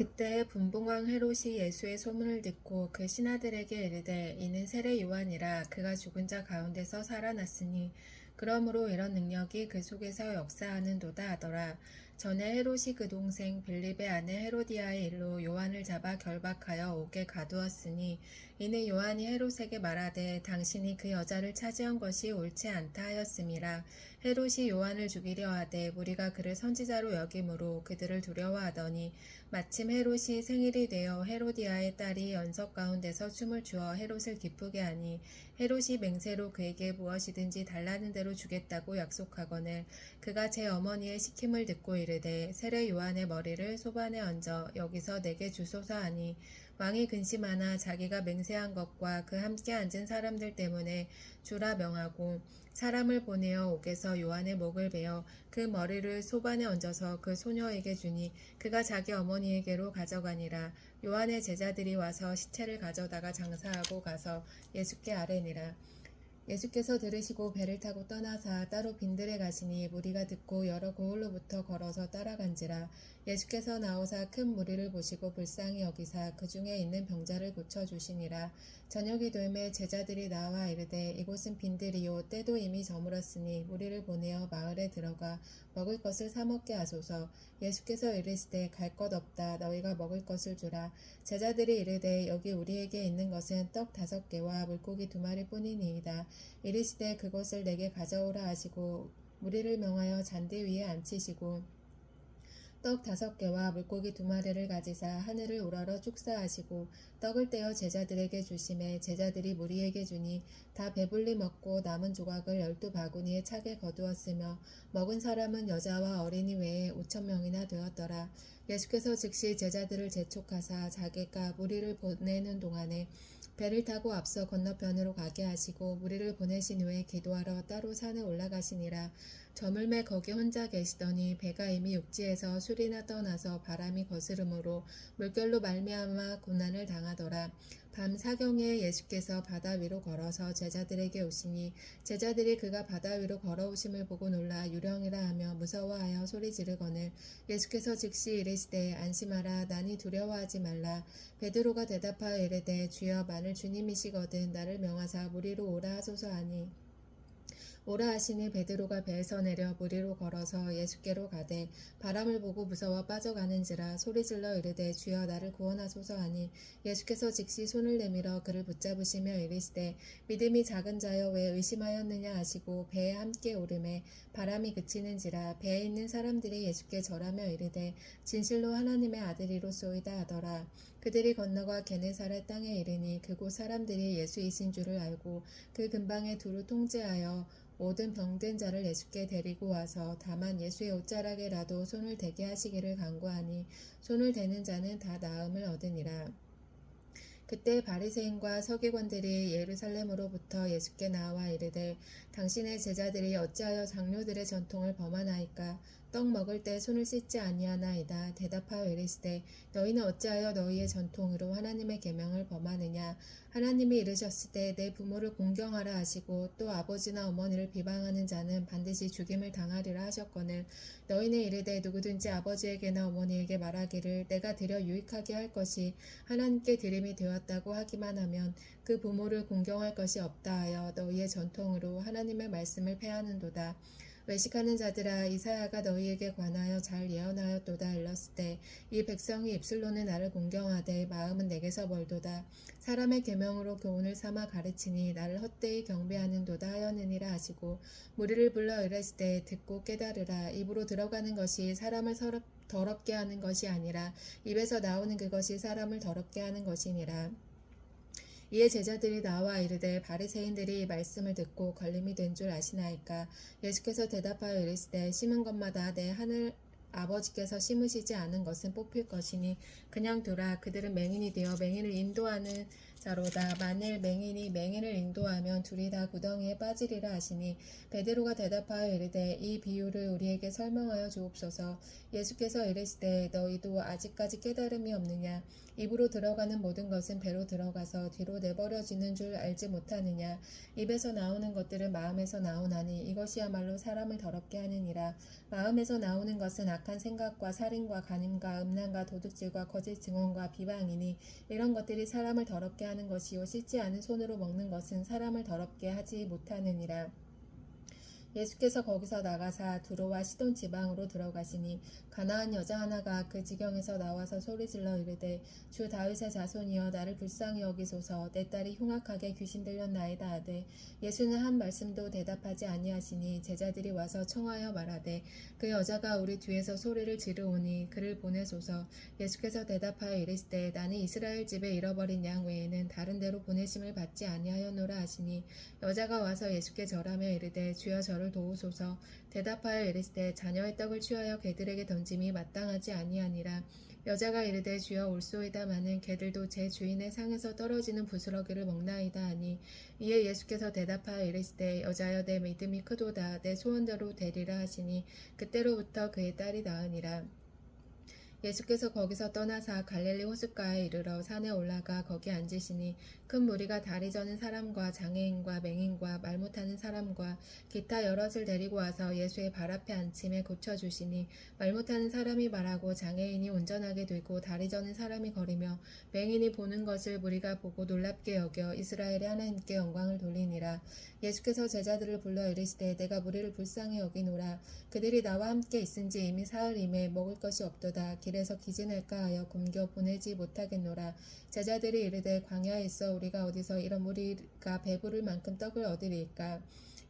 그때 분봉왕 헤롯이 예수의 소문을 듣고 그 신하들에게 이르되 이는 세례 요한이라 그가 죽은 자 가운데서 살아났으니 그러므로 이런 능력이 그 속에서 역사하는도다 하더라. 전에 헤롯이 그 동생 빌립의 아내 헤로디아의 일로 요한을 잡아 결박하여 옥에 가두었으니 이는 요한이 헤롯에게 말하되 당신이 그 여자를 차지한 것이 옳지 않다 하였음이라. 헤롯이 요한을 죽이려 하되 무리가 그를 선지자로 여김으로 그들을 두려워하더니 마침 헤롯이 생일이 되어 헤로디아의 딸이 연석 가운데서 춤을 추어 헤롯을 기쁘게 하니 헤롯이 맹세로 그에게 무엇이든지 달라는 대로 주겠다고 약속하거늘 그가 제 어머니의 시킴을 듣고 이르되 세례 요한의 머리를 소반에 얹어 여기서 내게 주소서 하니 왕이 근심하나 자기가 맹세한 것과 그 함께 앉은 사람들 때문에 주라 명하고 사람을 보내어 옥에서 요한의 목을 베어 그 머리를 소반에 얹어서 그 소녀에게 주니 그가 자기 어머니에게로 가져가니라. 요한의 제자들이 와서 시체를 가져다가 장사하고 가서 예수께 아뢰니라. 예수께서 들으시고 배를 타고 떠나사 따로 빈들에 가시니 무리가 듣고 여러 고을로부터 걸어서 따라간지라. 예수께서 나오사 큰 무리를 보시고 불쌍히 여기사 그 중에 있는 병자를 고쳐주시니라. 저녁이 되매 제자들이 나와 이르되 이곳은 빈들이요 때도 이미 저물었으니 무리를 보내어 마을에 들어가 먹을 것을 사 먹게 하소서. 예수께서 이르시되 갈 것 없다 너희가 먹을 것을 주라. 제자들이 이르되 여기 우리에게 있는 것은 떡 5개와 물고기 2마리 뿐이니이다. 이르시되 그것을 내게 가져오라 하시고 무리를 명하여 잔디 위에 앉히시고 떡 5개와 물고기 2마리를 가지사 하늘을 우러러 축사하시고 떡을 떼어 제자들에게 주시매 제자들이 무리에게 주니 다 배불리 먹고 남은 조각을 12바구니에 차게 거두었으며 먹은 사람은 여자와 어린이 외에 5,000명이나 되었더라. 예수께서 즉시 제자들을 재촉하사 자기가 무리를 보내는 동안에 배를 타고 앞서 건너편으로 가게 하시고 무리를 보내신 후에 기도하러 따로 산에 올라가시니라. 저물매 거기 혼자 계시더니 배가 이미 육지에서 술이나 떠나서 바람이 거스름으로 물결로 말미암아 고난을 당하더라. 밤 사경에 예수께서 바다 위로 걸어서 제자들에게 오시니 제자들이 그가 바다 위로 걸어오심을 보고 놀라 유령이라 하며 무서워하여 소리 지르거늘 예수께서 즉시 이르시되 안심하라 나니 두려워하지 말라. 베드로가 대답하여 이르되 주여 만일 주님이시거든 나를 명하사 무리로 오라 하소서 하니 오라 하시니 베드로가 배에서 내려 무리로 걸어서 예수께로 가되 바람을 보고 무서워 빠져가는지라 소리질러 이르되 주여 나를 구원하소서 하니 예수께서 즉시 손을 내밀어 그를 붙잡으시며 이르시되 믿음이 작은 자여 왜 의심하였느냐 하시고 배에 함께 오르매 바람이 그치는지라. 배에 있는 사람들이 예수께 절하며 이르되 진실로 하나님의 아들이로소이다 하더라. 그들이 건너가 게네사렛 땅에 이르니 그곳 사람들이 예수이신 줄을 알고 그 근방에 두루 통제하여 모든 병든 자를 예수께 데리고 와서 다만 예수의 옷자락에라도 손을 대게 하시기를 간구하니 손을 대는 자는 다 나음을 얻으니라. 그때 바리새인과 서기관들이 예루살렘으로부터 예수께 나와 이르되 당신의 제자들이 어찌하여 장로들의 전통을 범하나이까. 떡 먹을 때 손을 씻지 아니하나이다. 대답하여 이르시되 너희는 어찌하여 너희의 전통으로 하나님의 계명을 범하느냐. 하나님이 이르셨을 때 내 부모를 공경하라 하시고 또 아버지나 어머니를 비방하는 자는 반드시 죽임을 당하리라 하셨거늘 너희는 이르되 누구든지 아버지에게나 어머니에게 말하기를 내가 드려 유익하게 할 것이 하나님께 드림이 되었다고 하기만 하면 그 부모를 공경할 것이 없다 하여 너희의 전통으로 하나님의 말씀을 패하는도다. 외식하는 자들아 이사야가 너희에게 관하여 잘 예언하였도다. 일렀을 때 이 백성이 입술로는 나를 공경하되 마음은 내게서 멀도다. 사람의 계명으로 교훈을 삼아 가르치니 나를 헛되이 경배하는도다 하였느니라 하시고 무리를 불러 이르시되 듣고 깨달으라. 입으로 들어가는 것이 사람을 더럽게 하는 것이 아니라 입에서 나오는 그것이 사람을 더럽게 하는 것이니라. 이에 제자들이 나와 이르되 바리새인들이 이 말씀을 듣고 걸림이 된 줄 아시나이까. 예수께서 대답하여 이르시되 심은 것마다 내 하늘 아버지께서 심으시지 않은 것은 뽑힐 것이니 그냥 두라. 그들은 맹인이 되어 맹인을 인도하는 자로다. 만일 맹인이 맹인을 인도하면 둘이 다 구덩이에 빠지리라 하시니 베드로가 대답하여 이르되 이 비유를 우리에게 설명하여 주옵소서. 예수께서 이르시되 너희도 아직까지 깨달음이 없느냐. 입으로 들어가는 모든 것은 배로 들어가서 뒤로 내버려지는 줄 알지 못하느냐. 입에서 나오는 것들은 마음에서 나오나니 이것이야말로 사람을 더럽게 하느니라. 마음에서 나오는 것은 악한 생각과 살인과 간음과 음란과 도둑질과 거짓 증언과 비방이니 이런 것들이 사람을 더럽게 하는 것이요 씻지 않은 손으로 먹는 것은 사람을 더럽게 하지 못하느니라. 예수께서 거기서 나가사 두로와 시돈 지방으로 들어가시니 가나안 여자 하나가 그 지경에서 나와서 소리질러 이르되 주 다윗의 자손이여 나를 불쌍히 여기소서. 내 딸이 흉악하게 귀신 들렸나이다 하되 예수는 한 말씀도 대답하지 아니하시니 제자들이 와서 청하여 말하되 그 여자가 우리 뒤에서 소리를 지르오니 그를 보내소서. 예수께서 대답하여 이르시되 나는 이스라엘 집에 잃어버린 양 외에는 다른 데로 보내심을 받지 아니하였노라 하시니 여자가 와서 예수께 절하며 이르되 주여 저를 도우소서. 대답하여 이르시되 자녀의 떡을 취하여 개들에게 던짐이 마땅하지 아니하니라. 여자가 이르되 주여 올소이다마는 개들도 제 주인의 상에서 떨어지는 부스러기를 먹나이다 하니 이에 예수께서 대답하여 이르시되 여자여 내 믿음이 크도다. 내 소원대로 되리라 하시니 그때로부터 그의 딸이 나으니라. 예수께서 거기서 떠나사 갈릴리 호숫가에 이르러 산에 올라가 거기 앉으시니 큰 무리가 다리 저는 사람과 장애인과 맹인과 말 못하는 사람과 기타 여럿을 데리고 와서 예수의 발 앞에 앉힘에 고쳐주시니 말 못하는 사람이 말하고 장애인이 운전하게 되고 다리 저는 사람이 걸으며 맹인이 보는 것을 무리가 보고 놀랍게 여겨 이스라엘의 하나님께 영광을 돌리니라. 예수께서 제자들을 불러 이르시되 내가 무리를 불쌍히 여기노라. 그들이 나와 함께 있은지 이미 사흘임에 먹을 것이 없도다. 길에서 기진할까 하여 굶겨 보내지 못하겠노라. 제자들이 이르되 광야에 있어 우리가 어디서 이런 무리가 배부를 만큼 떡을 얻으리까.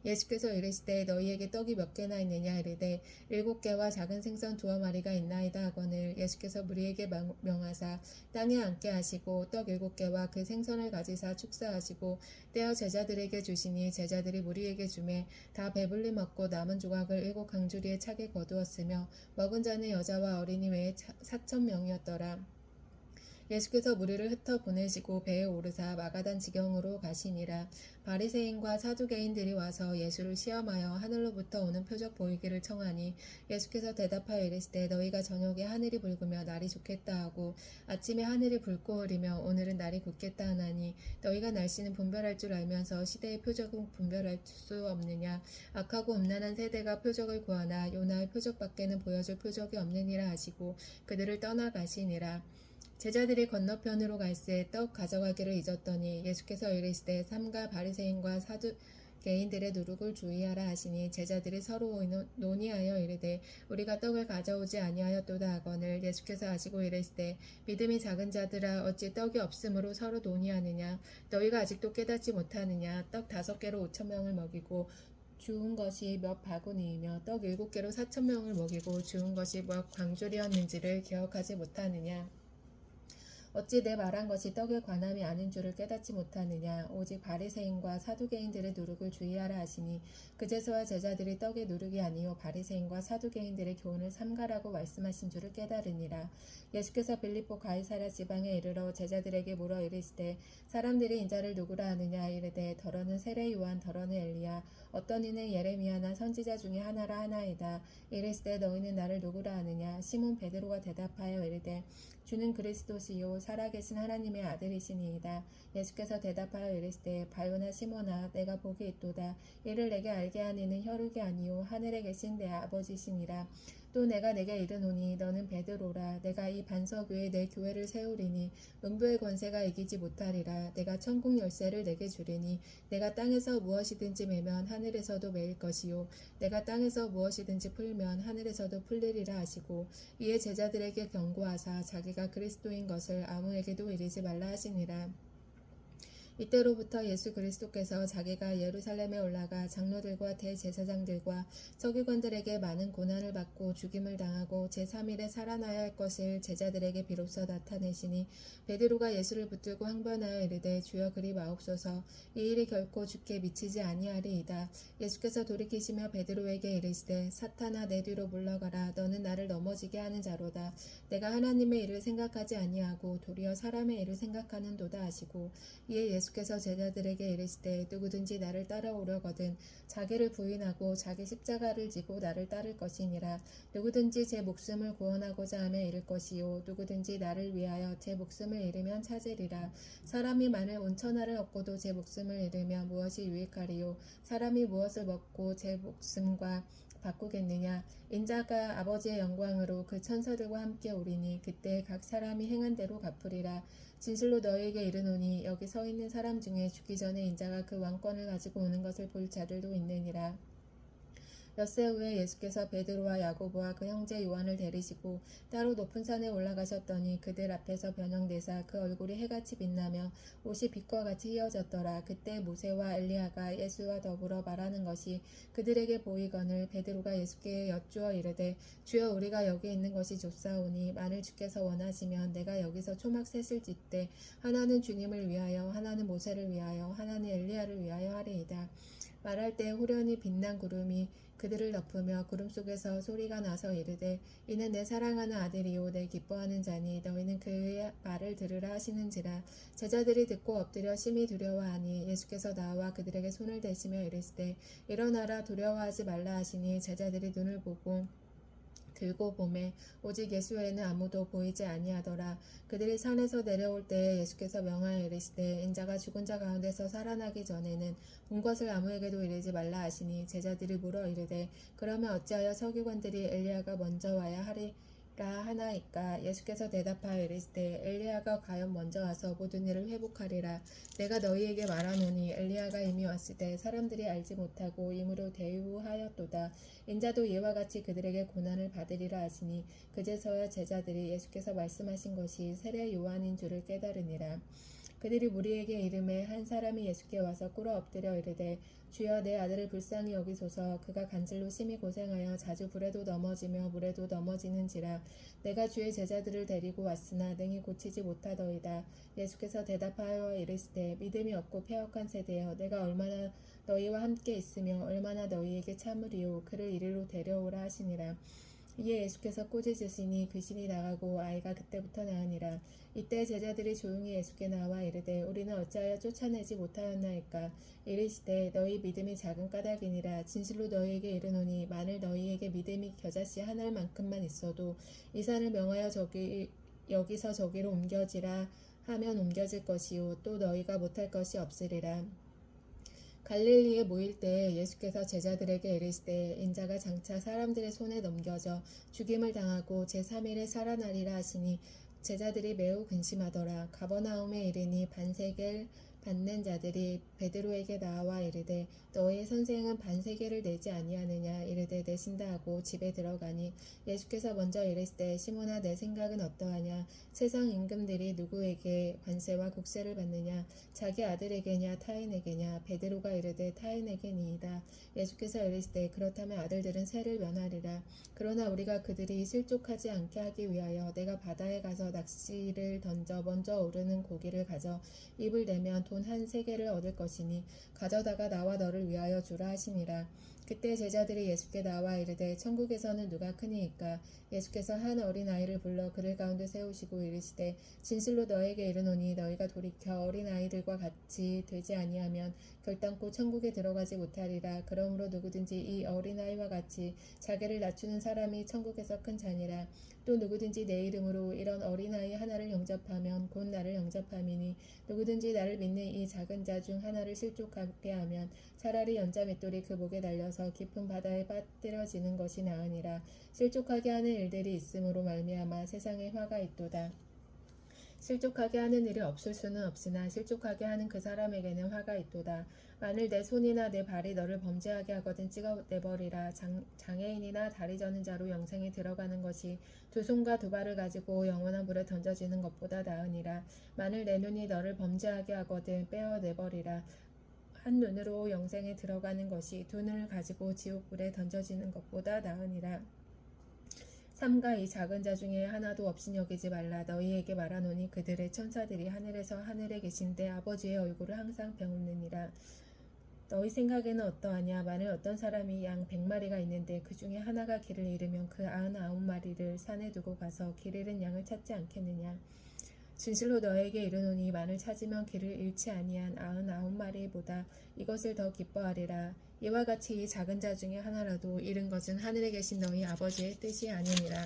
예수께서 이르시되 너희에게 떡이 몇 개나 있느냐 이르되 7개와 작은 생선 2마리가 있나이다 하거늘 예수께서 무리에게 명하사 땅에 앉게 하시고 떡 7개와 그 생선을 가지사 축사하시고 떼어 제자들에게 주시니 제자들이 무리에게 주매 다 배불리 먹고 남은 조각을 7 강주리에 차게 거두었으며 먹은 자는 여자와 어린이 외에 4,000명이었더라. 예수께서 무리를 흩어 보내시고 배에 오르사 마가단 지경으로 가시니라. 바리새인과 사두개인들이 와서 예수를 시험하여 하늘로부터 오는 표적 보이기를 청하니 예수께서 대답하여 이르시되 너희가 저녁에 하늘이 붉으며 날이 좋겠다 하고 아침에 하늘이 붉고 흐리며 오늘은 날이 굳겠다 하나니 너희가 날씨는 분별할 줄 알면서 시대의 표적은 분별할 수 없느냐. 악하고 음란한 세대가 표적을 구하나 요나의 표적밖에는 보여줄 표적이 없느니라 하시고 그들을 떠나가시니라. 제자들이 건너편으로 갈새 떡 가져가기를 잊었더니 예수께서 이르시되 삼가 바리새인과 사두개인들의 누룩을 주의하라 하시니 제자들이 서로 논의하여 이르되 우리가 떡을 가져오지 아니하였도다 하거늘 예수께서 아시고 이르시되 믿음이 작은 자들아 어찌 떡이 없으므로 서로 논의하느냐. 너희가 아직도 깨닫지 못하느냐. 떡 5개로 5,000명을 먹이고 주운 것이 몇 바구니이며 떡 7개로 4,000명을 먹이고 주운 것이 몇 광줄이었는지를 기억하지 못하느냐. 어찌 내 말한 것이 떡에 관함이 아닌 줄을 깨닫지 못하느냐. 오직 바리새인과 사두개인들의 누룩을 주의하라 하시니 그제서야 제자들이 떡의 누룩이 아니요 바리새인과 사두개인들의 교훈을 삼가라고 말씀하신 줄을 깨달으니라. 예수께서 빌립보 가이사랴 지방에 이르러 제자들에게 물어 이르시되 사람들이 인자를 누구라 하느냐. 이르되 더러는 세례 요한 더러는 엘리야 어떤 이는 예레미야나 선지자 중에 하나라 하나이다. 이르시되 너희는 나를 누구라 하느냐. 시몬 베드로가 대답하여 이르되 주는 그리스도시요 살아계신 하나님의 아들이시니이다. 예수께서 대답하여 이르시되 바요나 시몬아 내가 복이 있도다. 이를 내게 알게 한 이는 혈육이 아니요 하늘에 계신 내 아버지시니라. 또 내가 내게 이르노니 너는 베드로라. 내가 이 반석 위에 내 교회를 세우리니 음부의 권세가 이기지 못하리라. 내가 천국 열쇠를 내게 주리니 내가 땅에서 무엇이든지 매면 하늘에서도 매일 것이요 내가 땅에서 무엇이든지 풀면 하늘에서도 풀리리라 하시고 이에 제자들에게 경고하사 자기가 그리스도인 것을 아무에게도 이르지 말라 하시니라. 이때로부터 예수 그리스도께서 자기가 예루살렘에 올라가 장로들과 대제사장들과 서기관들에게 많은 고난을 받고 죽임을 당하고 제3일에 살아나야 할 것을 제자들에게 비로소 나타내시니 베드로가 예수를 붙들고 항변하여 이르되 주여 그리 마옵소서 이 일이 결코 주께 미치지 아니하리이다. 예수께서 돌이키시며 베드로에게 이르시되 사탄아 내 뒤로 물러가라 너는 나를 넘어지게 하는 자로다. 내가 하나님의 일을 생각하지 아니하고 도리어 사람의 일을 생각하는도다 하시고 이에 예수께서 제자들에게 이르시되 누구든지 나를 따라오려거든 자기를 부인하고 자기 십자가를 지고 나를 따를 것이니라. 누구든지 제 목숨을 구원하고자 하며 잃을 것이요 누구든지 나를 위하여 제 목숨을 잃으면 찾으리라. 사람이 만일 온 천하를 얻고도 제 목숨을 잃으면 무엇이 유익하리요. 사람이 무엇을 먹고 제 목숨과 바꾸겠느냐. 인자가 아버지의 영광으로 그 천사들과 함께 오리니 그때 각 사람이 행한 대로 갚으리라. 진실로 너희에게 이르노니 여기 서 있는 사람 중에 죽기 전에 인자가 그 왕권을 가지고 오는 것을 볼 자들도 있느니라. 엿새 후에 예수께서 베드로와 야고보와 그 형제 요한을 데리시고 따로 높은 산에 올라가셨더니 그들 앞에서 변형되사 그 얼굴이 해같이 빛나며 옷이 빛과 같이 휘어졌더라. 그때 모세와 엘리야가 예수와 더불어 말하는 것이 그들에게 보이거늘 베드로가 예수께 여쭈어 이르되 주여 우리가 여기 있는 것이 좋사오니 만일 주께서 원하시면 내가 여기서 초막 셋을 짓되 하나는 주님을 위하여 하나는 모세를 위하여 하나는 엘리야를 위하여 하리이다. 말할 때 호련히 빛난 구름이 그들을 덮으며 구름 속에서 소리가 나서 이르되 이는 내 사랑하는 아들이요 내 기뻐하는 자니 너희는 그의 말을 들으라 하시는지라. 제자들이 듣고 엎드려 심히 두려워하니 예수께서 나와 그들에게 손을 대시며 이르시되 일어나라 두려워하지 말라 하시니 제자들이 눈을 보고 들고 보매 오직 예수 외에는 아무도 보이지 아니하더라. 그들이 산에서 내려올 때에 예수께서 명하여 이르시되 인자가 죽은 자 가운데서 살아나기 전에는 본 것을 아무에게도 이르지 말라 하시니 제자들이 물어 이르되 그러면 어찌하여 서기관들이 엘리야가 먼저 와야 하리라 하나이까. 예수께서 대답하여 이르시되 엘리야가 과연 먼저 와서 모든 일을 회복하리라. 내가 너희에게 말하노니 엘리야가 이미 왔을 때 사람들이 알지 못하고 임으로 대우하였도다. 인자도 이와 같이 그들에게 고난을 받으리라 하시니 그제서야 제자들이 예수께서 말씀하신 것이 세례 요한인 줄을 깨달으니라. 그들이 무리에게 이르매 한 사람이 예수께 와서 꿇어 엎드려 이르되 주여 내 아들을 불쌍히 여기소서. 그가 간질로 심히 고생하여 자주 불에도 넘어지며 물에도 넘어지는지라. 내가 주의 제자들을 데리고 왔으나 능히 고치지 못하더이다. 예수께서 대답하여 이르시되 믿음이 없고 패역한 세대여 내가 얼마나 너희와 함께 있으며 얼마나 너희에게 참으리요. 그를 이리로 데려오라 하시니라. 이에 예수께서 꾸짖으시니 귀신이 나가고 아이가 그때부터 나으니라. 이때 제자들이 조용히 예수께 나와 이르되 우리는 어찌하여 쫓아내지 못하였나이까. 이르시되 너희 믿음이 작은 까닭이니라. 진실로 너희에게 이르노니 만일 너희에게 믿음이 겨자씨 하나만큼만 있어도 이 산을 명하여 여기서 저기로 옮겨지라 하면 옮겨질 것이요 또 너희가 못할 것이 없으리라. 갈릴리에 모일 때에 예수께서 제자들에게 이르시되 인자가 장차 사람들의 손에 넘겨져 죽임을 당하고 제3일에 살아나리라 하시니 제자들이 매우 근심하더라. 가버나움에 이르니 반세겔 받는 자들이 베드로에게 나와 이르되 너의 선생은 반세겔을 내지 아니하느냐. 이르되 내신다 하고 집에 들어가니 예수께서 먼저 이르시되 시몬아 내 생각은 어떠하냐. 세상 임금들이 누구에게 관세와 국세를 받느냐. 자기 아들에게냐 타인에게냐. 베드로가 이르되 타인에게니이다. 예수께서 이르시되 그렇다면 아들들은 세를 면하리라. 그러나 우리가 그들이 실족하지 않게 하기 위하여 내가 바다에 가서 낚시를 던져 먼저 오르는 고기를 가져 입을 내면 돈 한 세겔을 얻을 것이니 가져다가 나와 너를 위하여 주라 하시니라. 그때 제자들이 예수께 나와 이르되 천국에서는 누가 크니이까. 예수께서 한 어린아이를 불러 그를 가운데 세우시고 이르시되 진실로 너에게 이르노니 너희가 돌이켜 어린아이들과 같이 되지 아니하면 결단코 천국에 들어가지 못하리라. 그러므로 누구든지 이 어린아이와 같이 자기를 낮추는 사람이 천국에서 큰 자니라. 또 누구든지 내 이름으로 이런 어린아이 하나를 영접하면 곧 나를 영접함이니 누구든지 나를 믿는 이 작은 자 중 하나를 실족하게 하면 차라리 연자 맷돌이 그 목에 달려서 깊은 바다에 빠뜨려지는 것이 나으니라. 실족하게 하는 일들이 있음으로 말미암아 세상에 화가 있도다. 실족하게 하는 일이 없을 수는 없으나 실족하게 하는 그 사람에게는 화가 있도다. 만일 내 손이나 내 발이 너를 범죄하게 하거든 찍어내버리라. 장애인이나 다리 저는 자로 영생에 들어가는 것이 두 손과 두 발을 가지고 영원한 불에 던져지는 것보다 나으니라. 만일 내 눈이 너를 범죄하게 하거든 빼어내버리라. 한 눈으로 영생에 들어가는 것이 두 눈을 가지고 지옥불에 던져지는 것보다 나으니라. 삼가 이 작은 자 중에 하나도 없인 여기지 말라. 너희에게 말하노니 그들의 천사들이 하늘에서 하늘에 계신데 아버지의 얼굴을 항상 배우느니라. 너희 생각에는 어떠하냐? 만일 어떤 사람이 양 100마리가 있는데 그 중에 하나가 길을 잃으면 그 99마리를 산에 두고 가서 길 잃은 양을 찾지 않겠느냐? 진실로 너에게 이르노니 만일 찾으면 길을 잃지 아니한 99마리보다 이것을 더 기뻐하리라. 이와 같이 이 작은 자 중에 하나라도 잃은 것은 하늘에 계신 너희 아버지의 뜻이 아니니라.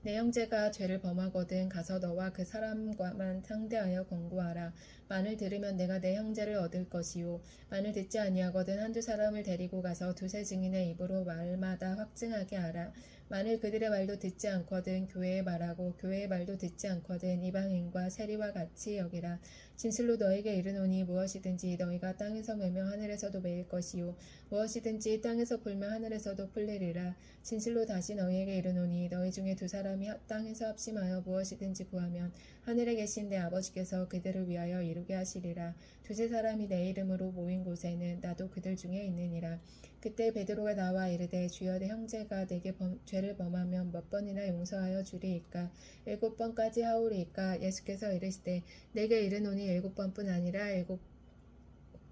내 형제가 죄를 범하거든 가서 너와 그 사람과만 상대하여 권고하라. 만일 들으면 내가 내 형제를 얻을 것이요 만일 듣지 아니하거든 한두 사람을 데리고 가서 두세 증인의 입으로 말마다 확증하게 하라. 만일 그들의 말도 듣지 않거든 교회의 말하고 교회의 말도 듣지 않거든 이방인과 세리와 같이 여기라. 진실로 너에게 이르노니 무엇이든지 너희가 땅에서 매면 하늘에서도 매일 것이요 무엇이든지 땅에서 풀면 하늘에서도 풀리리라. 진실로 다시 너희에게 이르노니 너희 중에 두 사람이 땅에서 합심하여 무엇이든지 구하면 하늘에 계신 내 아버지께서 그들을 위하여 이루게 하시리라. 두세 사람이 내 이름으로 모인 곳에는 나도 그들 중에 있느니라. 그때 베드로가 나와 이르되 주여 내 형제가 내게 죄를 범하면 몇 번이나 용서하여 주리이까? 7번까지 하오리이까? 예수께서 이르시되 내게 이르노니 7번뿐 아니라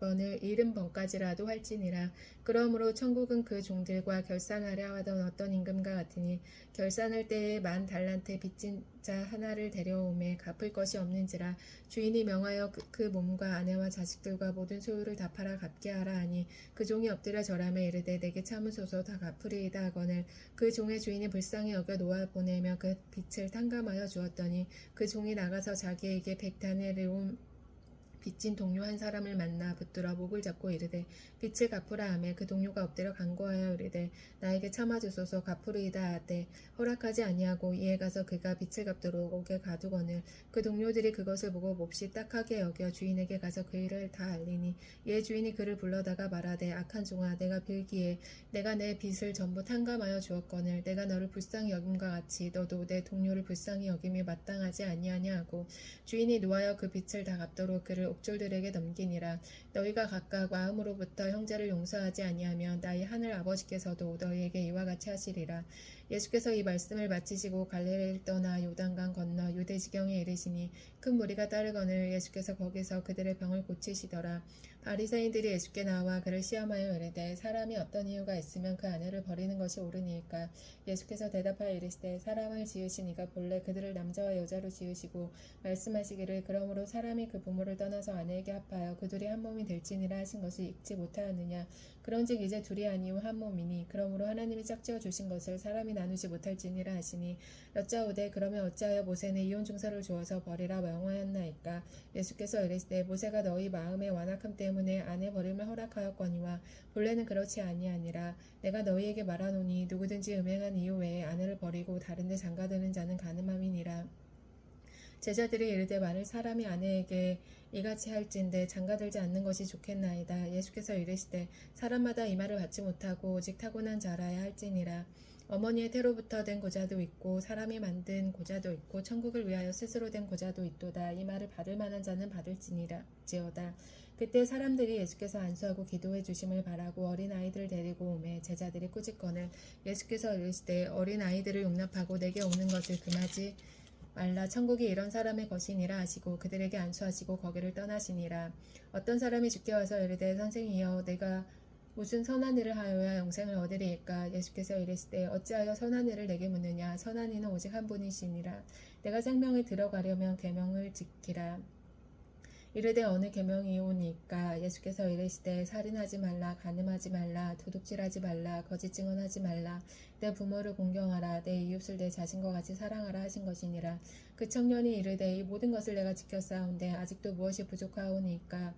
7번을 70번까지라도 할지니라. 그러므로 천국은 그 종들과 결산하려 하던 어떤 임금과 같으니 결산할 때에 10,000달란트 빚진 자 하나를 데려오매 갚을 것이 없는지라. 주인이 명하여 그 몸과 아내와 자식들과 모든 소유를 다 팔아 갚게 하라 하니 그 종이 엎드려 절하며 이르되 내게 참으소서 다 갚으리이다 하거늘 그 종의 주인이 불쌍히 여겨 놓아 보내며 그 빚을 탕감하여 주었더니 그 종이 나가서 자기에게 100다네리온 빚진 동료 한 사람을 만나 붙들어 목을 잡고 이르되 빚을 갚으라 하매 그 동료가 엎드려 간구하여 이르되 나에게 참아주소서 갚으리이다 하되 허락하지 아니하고 이에 가서 그가 빚을 갚도록 옥에 가두거늘 그 동료들이 그것을 보고 몹시 딱하게 여겨 주인에게 가서 그 일을 다 알리니 이에 주인이 그를 불러다가 말하되 악한 종아 내가 빌기에 내가 내 빚을 전부 탕감하여 주었거늘 내가 너를 불쌍히 여김과 같이 너도 내 동료를 불쌍히 여김이 마땅하지 아니하냐 하고 주인이 노하여 그 빚을 다 갚도록 그를 옥졸들에게 넘기니라. 너희가 각각 마음으로부터 형제를 용서하지 아니하면 나의 하늘 아버지께서도 너희에게 이와 같이 하시리라. 예수께서 이 말씀을 마치시고 갈릴리를 떠나 요단강 건너 유대 지경에 이르시니 큰 무리가 따르거늘 예수께서 거기서 그들의 병을 고치시더라. 바리새인들이 예수께 나와 그를 시험하여 이르되 사람이 어떤 이유가 있으면 그 아내를 버리는 것이 옳으니까? 예수께서 대답하여 이르시되 사람을 지으신 이가 본래 그들을 남자와 여자로 지으시고 말씀하시기를 그러므로 사람이 그 부모를 떠나서 아내에게 합하여 그 둘이 한 몸이 될지니라 하신 것을 읽지 못하였느냐? 그런즉 이제 둘이 아니요 한 몸이니 그러므로 하나님이 짝지어 주신 것을 사람이 나누지 못할지니라 하시니 여짜오되 그러면 어찌하여 모세는 이혼 증서를 주어서 버리라 명하였나이까? 예수께서 이르시되 모세가 너희 마음의 완악함 때문에 아내 버림을 허락하였거니와 본래는 그렇지 아니하니라. 내가 너희에게 말하노니 누구든지 음행한 이유 외에 아내를 버리고 다른 데 장가드는 자는 간음함이니라. 제자들이 이르되 만일 사람이 아내에게 이같이 할진대 장가들지 않는 것이 좋겠나이다. 예수께서 이르시되 사람마다 이 말을 받지 못하고 오직 타고난 자라야 할지니라. 어머니의 태로부터 된 고자도 있고 사람이 만든 고자도 있고 천국을 위하여 스스로 된 고자도 있도다. 이 말을 받을 만한 자는 받을지니라지어다. 그때 사람들이 예수께서 안수하고 기도해 주심을 바라고 어린아이들을 데리고 오매 제자들이 꾸짖거늘 예수께서 이르시되 어린아이들을 용납하고 내게 오는 것을 금하지 말라. 천국이 이런 사람의 것이니라 하시고 그들에게 안수하시고 거기를 떠나시니라. 어떤 사람이 주께 와서 이르되 선생이여 내가 무슨 선한 일을 하여야 영생을 얻으리이까? 예수께서 이르시되 어찌하여 선한 일을 내게 묻느냐? 선한 이는 오직 한 분이시니라. 내가 생명에 들어가려면 계명을 지키라. 이르되 어느 계명이오니까? 예수께서 이르시되 살인하지 말라, 간음하지 말라, 도둑질하지 말라, 거짓 증언하지 말라, 내 부모를 공경하라, 내 이웃을 내 자신과 같이 사랑하라 하신 것이니라. 그 청년이 이르되 이 모든 것을 내가 지켰사온데 아직도 무엇이 부족하오니까?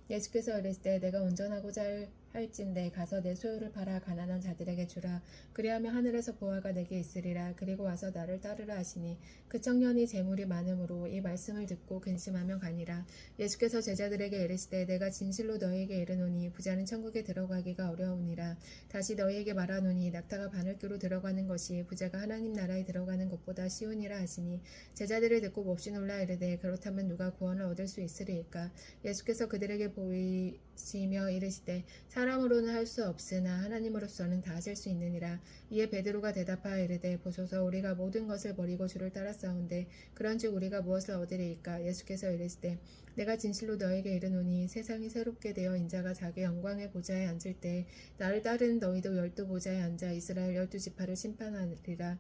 예수께서 이르시되 내가 온전하고 잘 할진대 가서 내 소유를 팔아 가난한 자들에게 주라. 그리하면 하늘에서 보화가 내게 있으리라. 그리고 와서 나를 따르라 하시니 그 청년이 재물이 많음으로 이 말씀을 듣고 근심하며 가니라. 예수께서 제자들에게 이르시되 내가 진실로 너희에게 이르노니 부자는 천국에 들어가기가 어려우니라. 다시 너희에게 말하노니 낙타가 바늘귀로 들어가는 것이 부자가 하나님 나라에 들어가는 것보다 쉬우니라 하시니 제자들을 듣고 몹시 놀라 이르되 그렇다면 누가 구원을 얻을 수 있으리이까. 예수께서 그들에게 보이시며 이르시되 사람으로는 할 수 없으나 하나님으로서는 다 하실 수 있느니라. 이에 베드로가 대답하여 이르되 보소서 우리가 모든 것을 버리고 주를 따랐사온데 그런즉 우리가 무엇을 얻으리이까. 예수께서 이르시되 내가 진실로 너에게 이르노니 세상이 새롭게 되어 인자가 자기 영광의 보좌에 앉을 때 나를 따르는 너희도 12보좌에 앉아 이스라엘 12지파를 심판하리라.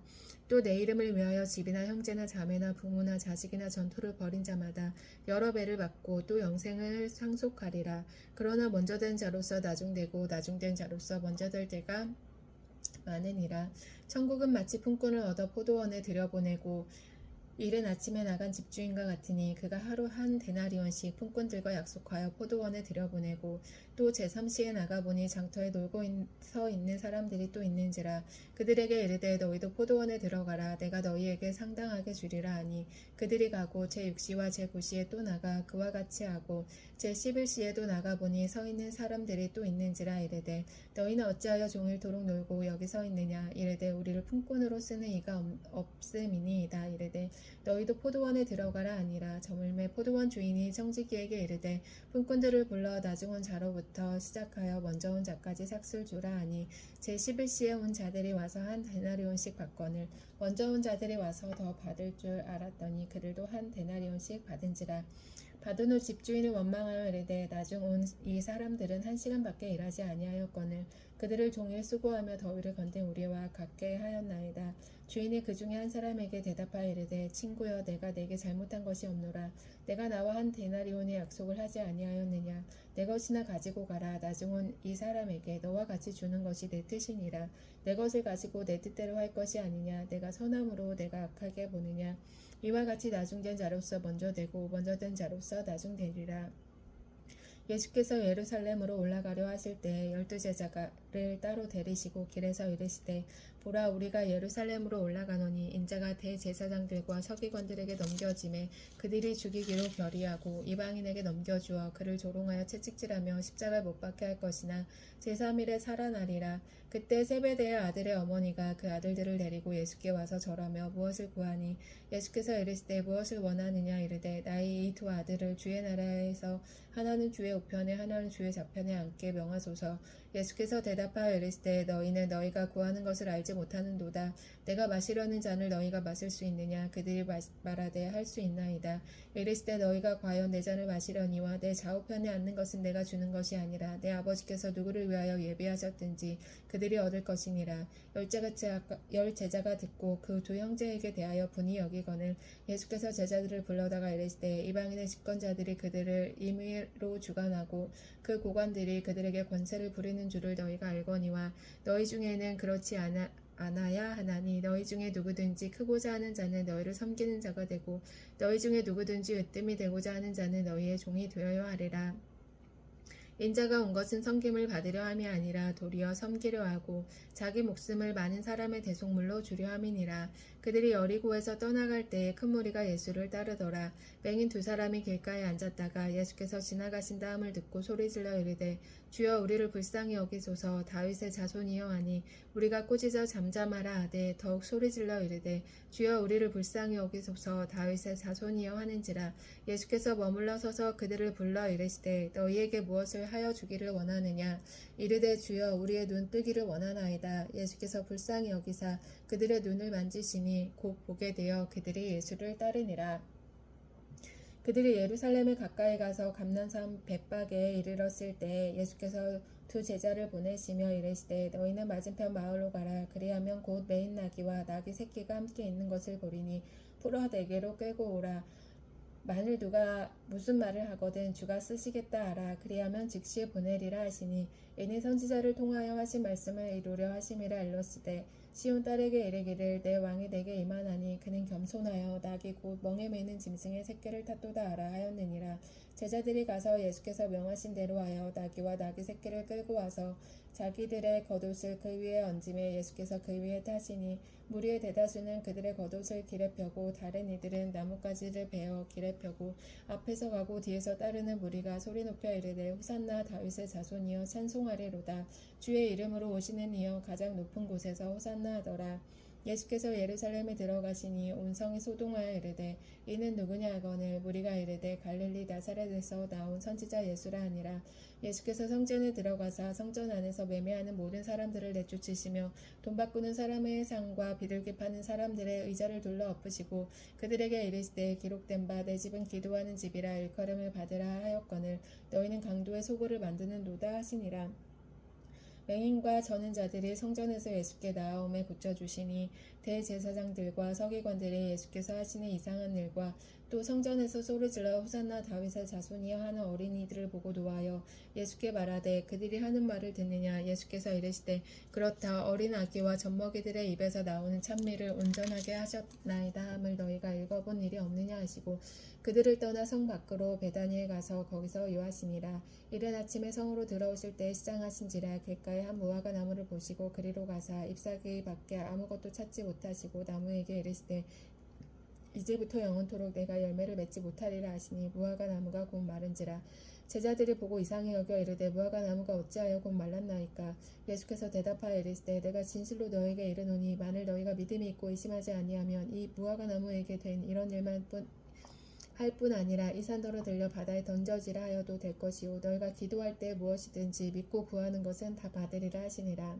또 내 이름을 위하여 집이나 형제나 자매나 부모나 자식이나 전토를 벌인 자마다 여러 배를 받고 또 영생을 상속하리라. 그러나 먼저 된 자로서 나중되고 나중된 자로서 먼저 될 때가 많으니라. 천국은 마치 품꾼을 얻어 포도원에 들여보내고 이른 아침에 나간 집주인과 같으니 그가 하루 한 데나리온씩 품꾼들과 약속하여 포도원에 들여보내고 또 제3시에 나가보니 장터에 놀고 서 있는 사람들이 또 있는지라. 그들에게 이르되 너희도 포도원에 들어가라. 내가 너희에게 상당하게 주리라 하니 그들이 가고 제6시와 제9시에 또 나가 그와 같이 하고 제11시에도 나가보니 서 있는 사람들이 또 있는지라. 이르되 너희는 어찌하여 종일토록 놀고 여기 서 있느냐. 이르되 우리를 품꾼으로 쓰는 이가 없음이니이다. 이르되 너희도 포도원에 들어가라 하니라. 저물매 포도원 주인이 청지기에게 이르되 품꾼들을 불러 나중 온 자로부터 시작하여 먼저 온 자까지 삭슬 주라 하니 제11시에 온 자들이 와서 한 데나리온씩 받거늘 먼저 온 자들이 와서 더 받을 줄 알았더니 그들도 한 데나리온씩 받은지라. 받은 후 집주인을 원망하여 이르되 나중 온 이 사람들은 1시간밖에 일하지 아니하였거늘 그들을 종일 수고하며 더위를 건든 우리와 같게 하였나이다. 주인이 그 중에 한 사람에게 대답하여 이르되 친구여 내가 내게 잘못한 것이 없노라. 내가 나와 한 데나리온의 약속을 하지 아니하였느냐. 내 것이나 가지고 가라. 나중 온 이 사람에게 너와 같이 주는 것이 내 뜻이니라. 내 것을 가지고 내 뜻대로 할 것이 아니냐. 내가 선함으로 내가 악하게 보느냐. 이와 같이 나중된 자로서 먼저 되고 먼저 된 자로서 나중되리라. 예수께서 예루살렘으로 올라가려 하실 때 12제자를 따로 데리시고 길에서 이르시되 보라 우리가 예루살렘으로 올라가노니 인자가 대제사장들과 서기관들에게 넘겨짐에 그들이 죽이기로 결의하고 이방인에게 넘겨주어 그를 조롱하여 채찍질하며 십자가에 못 박게 할 것이나 제3일에 살아나리라. 그때 세베대의 아들의 어머니가 그 아들들을 데리고 예수께 와서 절하며 무엇을 구하니 예수께서 이르시되 무엇을 원하느냐. 이르되 나의 이 두 아들을 주의 나라에서 하나는 주의 우편에 하나는 주의 좌편에 앉게 명하소서. 예수께서 대답하여 이르시되 너희는 너희가 구하는 것을 알지 못하는도다. 내가 마시려는 잔을 너희가 마실 수 있느냐. 그들이 말하되 할 수 있나이다. 이르시되 너희가 과연 내 잔을 마시려니와 내 좌우편에 앉는 것은 내가 주는 것이 아니라 내 아버지께서 누구를 위하여 예비하셨든지 그들이 얻을 것이니라. 열 제자가 듣고 그 두 형제에게 대하여 분이 여기거늘 예수께서 제자들을 불러다가 이르시되 이방인의 집권자들이 그들을 임의로 주관하고 그 고관들이 그들에게 권세를 부리는 줄을 너희가 알거니와 너희 중에는 그렇지 않아야 하나니 너희 중에 누구든지 크고자 하는 자는 너희를 섬기는 자가 되고 너희 중에 누구든지 으뜸이 되고자 하는 자는 너희의 종이 되어야 하리라. 인자가 온 것은 섬김을 받으려 함이 아니라 도리어 섬기려 하고 자기 목숨을 많은 사람의 대속물로 주려 함이니라. 그들이 여리고에서 떠나갈 때에 큰 무리가 예수를 따르더라. 맹인 두 사람이 길가에 앉았다가 예수께서 지나가신 다음을 듣고 소리질러 이르되 주여 우리를 불쌍히 여기소서. 다윗의 자손이여 하니 우리가 꾸짖어 잠잠하라 하되 더욱 소리질러 이르되 주여 우리를 불쌍히 여기소서. 다윗의 자손이여 하는지라. 예수께서 머물러 서서 그들을 불러 이르시되 너희에게 무엇을 하여 주기를 원하느냐. 이르되 주여 우리의 눈 뜨기를 원하나이다. 예수께서 불쌍히 여기사 그들의 눈을 만지시니 곧 보게 되어 그들이 예수를 따르니라. 그들이 예루살렘에 가까이 가서 감난산 벳박에 이르렀을 때 예수께서 두 제자를 보내시며 이르시되 너희는 맞은편 마을로 가라. 그리하면 곧 매인 나귀와 나귀 새끼가 함께 있는 것을 보리니 풀어 내게로 끌고 오라. 만일 누가 무슨 말을 하거든 주가 쓰시겠다 하라. 그리하면 즉시 보내리라 하시니 이는 선지자를 통하여 하신 말씀을 이루려 하심이라. 일렀으되 시온 딸에게 이르기를 내 왕이 내게 임하나니 그는 겸손하여 낙이 곧 멍에 매는 짐승의 새끼를 탔도다 하라 하였느니라. 제자들이 가서 예수께서 명하신 대로 하여 나귀와 나귀 새끼를 끌고 와서 자기들의 겉옷을 그 위에 얹음에 예수께서 그 위에 타시니 무리의 대다수는 그들의 겉옷을 길에 펴고 다른 이들은 나뭇가지를 베어 길에 펴고 앞에서 가고 뒤에서 따르는 무리가 소리 높여 이르되 호산나 다윗의 자손이여 찬송하리로다. 주의 이름으로 오시는 이여 가장 높은 곳에서 호산나 하더라. 예수께서 예루살렘에 들어가시니 온 성이 소동하여 이르되 이는 누구냐 하거늘 무리가 이르되 갈릴리 나사렛에서 나온 선지자 예수라 하니라. 예수께서 성전에 들어가사 성전 안에서 매매하는 모든 사람들을 내쫓으시며 돈 바꾸는 사람의 상과 비둘기 파는 사람들의 의자를 둘러 엎으시고 그들에게 이르시되 기록된 바 내 집은 기도하는 집이라 일컬음을 받으라 하였거늘 너희는 강도의 소굴을 만드는도다 하시니라. 맹인과 저는 자들이 성전에서 예수께 나아오매 고쳐주시니 대제사장들과 서기관들이 예수께서 하시는 이상한 일과 또 성전에서 소리질러 호산나 다윗의 자손이여 하는 어린이들을 보고 노하여 예수께 말하되 그들이 하는 말을 듣느냐. 예수께서 이르시되 그렇다. 어린 아기와 젖먹이들의 입에서 나오는 찬미를 온전하게 하셨나이다 함을 너희가 읽어본 일이 없느냐 하시고 그들을 떠나 성 밖으로 베다니에 가서 거기서 요하시니라. 이른 아침에 성으로 들어오실 때 시장하신지라 길가에 한 무화과 나무를 보시고 그리로 가사 잎사귀 밖에 아무것도 찾지 못하시고 나무에게 이르시되 이제부터 영원토록 내가 열매를 맺지 못하리라 하시니 무화과 나무가 곧 마른지라. 제자들이 보고 이상히 여겨 이르되 무화과 나무가 어찌하여 곧 말랐나이까. 예수께서 대답하여 이르시되 내가 진실로 너에게 이르노니 만일 너희가 믿음이 있고 의심하지 아니하면 이 무화과 나무에게 된 이런 일만 할 뿐 아니라 이 산더러 들려 바다에 던져지라 하여도 될 것이요 너희가 기도할 때 무엇이든지 믿고 구하는 것은 다 받으리라 하시니라.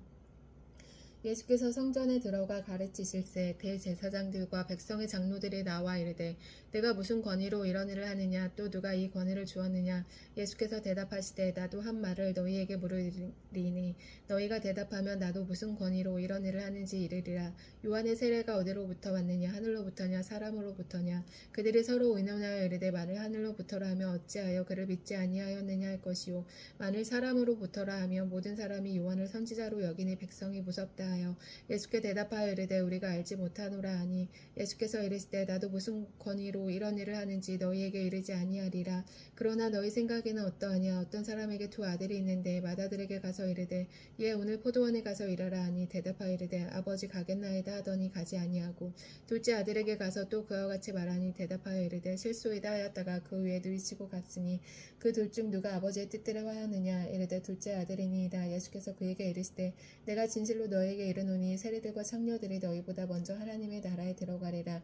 예수께서 성전에 들어가 가르치실새 대제사장들과 백성의 장로들이 나와 이르되 내가 무슨 권위로 이런 일을 하느냐 또 누가 이 권위를 주었느냐. 예수께서 대답하시되 나도 한 말을 너희에게 물으리니 너희가 대답하면 나도 무슨 권위로 이런 일을 하는지 이르리라. 요한의 세례가 어디로부터 왔느냐 하늘로부터냐 사람으로부터냐. 그들이 서로 의논하여 이르되 만일 하늘로부터라 하면 어찌하여 그를 믿지 아니하였느냐 할 것이요 만일 사람으로부터라 하면 모든 사람이 요한을 선지자로 여기니 백성이 무섭다 하여 예수께 대답하여 이르되 우리가 알지 못하노라 하니 예수께서 이르시되 나도 무슨 권위로 이런 일을 하는지 너희에게 이르지 아니하리라. 그러나 너희 생각에는 어떠하냐. 어떤 사람에게 두 아들이 있는데 맏아들에게 가서 이르되 얘 오늘 포도원에 가서 일하라 하니 대답하여 이르되 아버지 가겠나이다 하더니 가지 아니하고 둘째 아들에게 가서 또 그와 같이 말하니 대답하여 이르되 실소이다 하였다가 그 위에 누이치고 갔으니 그 둘 중 누가 아버지의 뜻대로 하였느냐. 이르되 둘째 아들이니이다. 예수께서 그에게 이르시되 내가 진실로 너에게 이르노니 세리들과 창녀들이 너희보다 먼저 하나님의 나라에 들어가리라.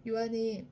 요한이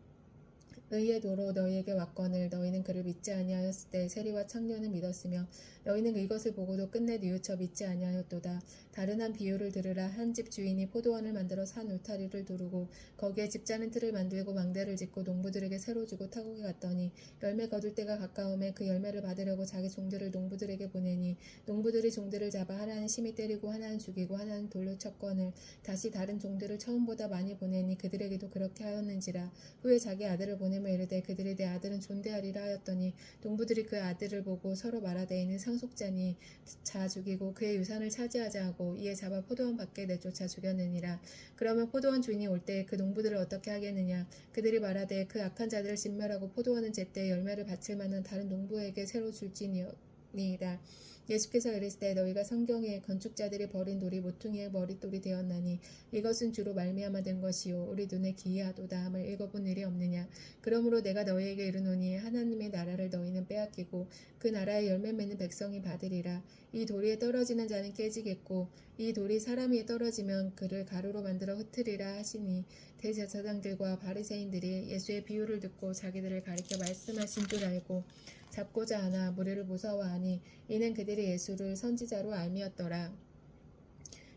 의의 도로 너희에게 왔거늘 너희는 그를 믿지 아니하였을 때 세리와 창녀는 믿었으며 너희는 이것을 보고도 끝내 뉘우쳐 믿지 아니하였도다. 다른 한 비유를 들으라. 한 집 주인이 포도원을 만들어 산 울타리를 두르고 거기에 집자는 틀을 만들고 망대를 짓고 농부들에게 새로 주고 타국에 갔더니 열매 거둘 때가 가까움에 그 열매를 받으려고 자기 종들을 농부들에게 보내니 농부들이 종들을 잡아 하나는 심히 때리고 하나는 죽이고 하나는 돌로 쳤거늘 다시 다른 종들을 처음보다 많이 보내니 그들에게도 그렇게 하였는지라. 후에 자기 아들을 보내며 이르되 그들이 내 아들은 존대하리라 하였더니 농부들이 그 아들을 보고 서로 말하되 이는 상속자니 자 죽이고 그의 유산을 차지하자 하고 이에 잡아 포도원 밖에 내쫓아 죽였느니라. 그러면 포도원 주인이 올 때 그 농부들을 어떻게 하겠느냐. 그들이 말하되 그 악한 자들을 진멸하고 포도원은 제때 열매를 바칠 만한 다른 농부에게 새로 줄지니이다. 예수께서 이르시되 너희가 성경에 건축자들이 버린 돌이 모퉁이의 머릿돌이 되었나니 이것은 주로 말미암아 된 것이요 우리 눈에 기이하도다 함을 읽어본 일이 없느냐. 그러므로 내가 너희에게 이르노니 하나님의 나라를 너희는 빼앗기고 그 나라의 열매 맺는 백성이 받으리라. 이 돌 위에 떨어지는 자는 깨지겠고 이 돌이 사람 위에 떨어지면 그를 가루로 만들어 흩으리라 하시니 대제사장들과 바리새인들이 예수의 비유를 듣고 자기들을 가리켜 말씀하신 줄 알고 잡고자 하나 무리를 무서워하니 이는 그들이 예수를 선지자로 알미었더라.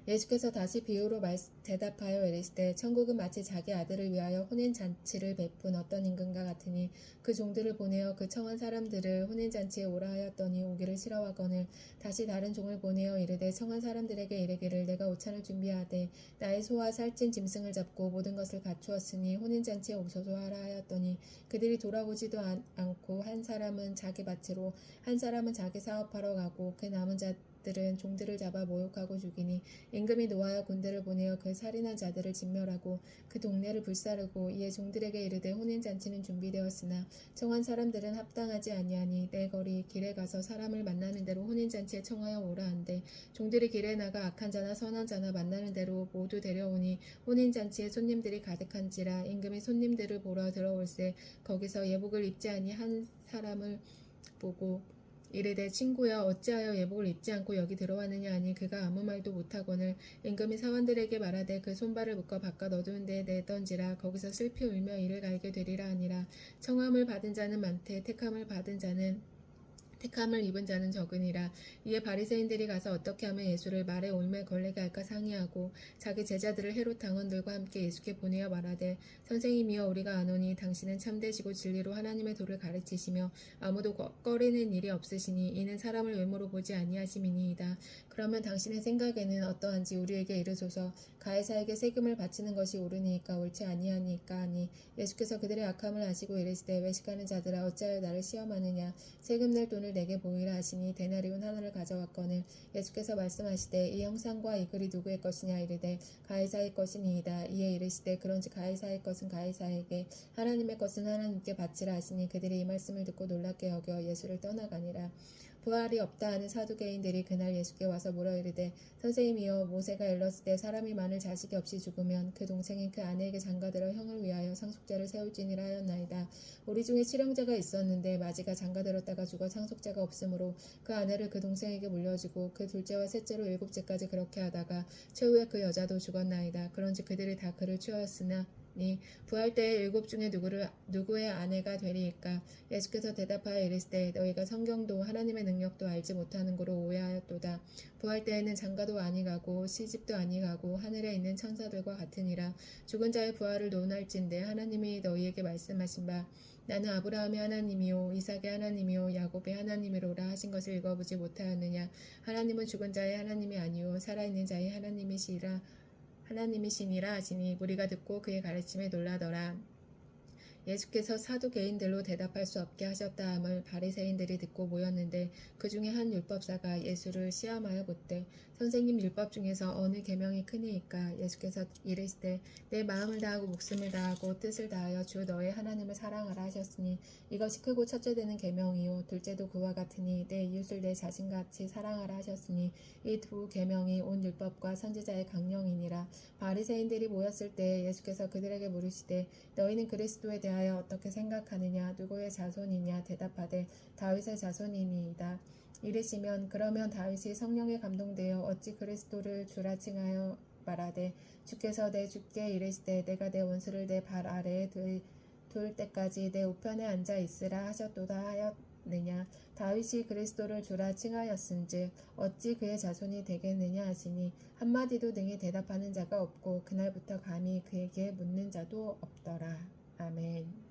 예수께서 다시 비유로 대답하여 이르시되 천국은 마치 자기 아들을 위하여 혼인잔치를 베푼 어떤 임금과 같으니 그 종들을 보내어 그 청한 사람들을 혼인잔치에 오라 하였더니 오기를 싫어하거늘 다시 다른 종을 보내어 이르되 청한 사람들에게 이르기를 내가 오찬을 준비하되 나의 소와 살찐 짐승을 잡고 모든 것을 갖추었으니 혼인잔치에 오소서 하라 하였더니 그들이 돌아오지도 않고 한 사람은 자기 밭으로 한 사람은 자기 사업하러 가고 그 남은 자 족들은 종들을 잡아 모욕하고 죽이니 임금이 노하여 군대를 보내어 그 살인한 자들을 진멸하고 그 동네를 불사르고 이에 종들에게 이르되 혼인잔치는 준비되었으나 청한 사람들은 합당하지 아니하니 내 거리 길에 가서 사람을 만나는 대로 혼인잔치에 청하여 오라 한대 종들이 길에 나가 악한 자나 선한 자나 만나는 대로 모두 데려오니 혼인잔치에 손님들이 가득한지라 임금이 손님들을 보러 들어올세 거기서 예복을 입지 아니한 사람을 보고 이르되 친구여 어찌하여 예복을 입지 않고 여기 들어왔느냐 하니 그가 아무 말도 못하거늘 임금이 사원들에게 말하되 그 손발을 묶어 바깥 어두운 데에 내던지라 거기서 슬피 울며 이를 갈게 되리라 하니라 청함을 받은 자는 많되 택함을 입은 자는 적으니라. 이에 바리새인들이 가서 어떻게 하면 예수를 말에 올매 걸리게 할까 상의하고 자기 제자들을 헤롯 당원들과 함께 예수께 보내어 말하되 선생님이여 우리가 아노니 당신은 참되시고 진리로 하나님의 도를 가르치시며 아무도 꺼리는 일이 없으시니 이는 사람을 외모로 보지 아니하심이니이다. 그러면 당신의 생각에는 어떠한지 우리에게 이르소서. 가이사에게 세금을 바치는 것이 옳으니까 옳지 아니하니까 하니 예수께서 그들의 악함을 아시고 이르시되 외식하는 자들아 어찌하여 나를 시험하느냐 세금 낼 돈을 내게 보이라 하시니 데나리온 하나를 가져왔거늘 예수께서 말씀하시되 이 형상과 이 글이 누구의 것이냐 이르되 가이사의 것이니이다. 이에 이르시되 그런즉 가이사의 것은 가이사에게 하나님의 것은 하나님께 바치라 하시니 그들이 이 말씀을 듣고 놀랍게 여겨 예수를 떠나가니라. 부활이 없다 하는 사두개인들이 그날 예수께 와서 물어 이르되 선생님이여 모세가 일렀을 때 사람이 만일 자식이 없이 죽으면 그 동생이 그 아내에게 장가들어 형을 위하여 상속자를 세울지니라 하였나이다. 우리 중에 칠형제가 있었는데 마지가 장가들었다가 죽어 상속자가 없으므로 그 아내를 그 동생에게 물려주고 그 둘째와 셋째로 일곱째까지 그렇게 하다가 최후에 그 여자도 죽었나이다. 그런즉 그들이 다 그를 취하였으나 부활 때에 일곱 중에 누구의 아내가 되리이까? 예수께서 대답하여 이르시되 너희가 성경도 하나님의 능력도 알지 못하는 고로 오해하였도다. 부활 때에는 장가도 아니가고 시집도 아니가고 하늘에 있는 천사들과 같으니라. 죽은 자의 부활을 논할진대 하나님이 너희에게 말씀하신 바 나는 아브라함의 하나님이요 이삭의 하나님이요 야곱의 하나님이로라 하신 것을 읽어보지 못하였느냐. 하나님은 죽은 자의 하나님이 아니요 살아있는 자의 하나님이시니라 하시니 무리가 듣고 그의 가르침에 놀라더라. 예수께서 사두개인들로 대답할 수 없게 하셨다 함을 바리새인들이 듣고 모였는데 그 중에 한 율법사가 예수를 시험하여 묻되 선생님 율법 중에서 어느 계명이 크니이까? 예수께서 이르시되 내 마음을 다하고 목숨을 다하고 뜻을 다하여 주 너의 하나님을 사랑하라 하셨으니 이것이 크고 첫째 되는 계명이요 둘째도 그와 같으니 내 이웃을 내 자신같이 사랑하라 하셨으니 이 두 계명이 온 율법과 선지자의 강령이니라. 바리새인들이 모였을 때 예수께서 그들에게 물으시되 너희는 그리스도에 대하여 어떻게 생각하느냐 누구의 자손이냐 대답하되 다윗의 자손이니이다. 이르시면 그러면 다윗이 성령에 감동되어 어찌 그리스도를 주라 칭하여 말하되 주께서 내 주께 이르시되 내가 내 원수를 내 발 아래에 둘 때까지 내 우편에 앉아 있으라 하셨도다 하였느냐. 다윗이 그리스도를 주라 칭하였은즉 어찌 그의 자손이 되겠느냐 하시니 한마디도 능히 대답하는 자가 없고 그날부터 감히 그에게 묻는 자도 없더라. 아멘.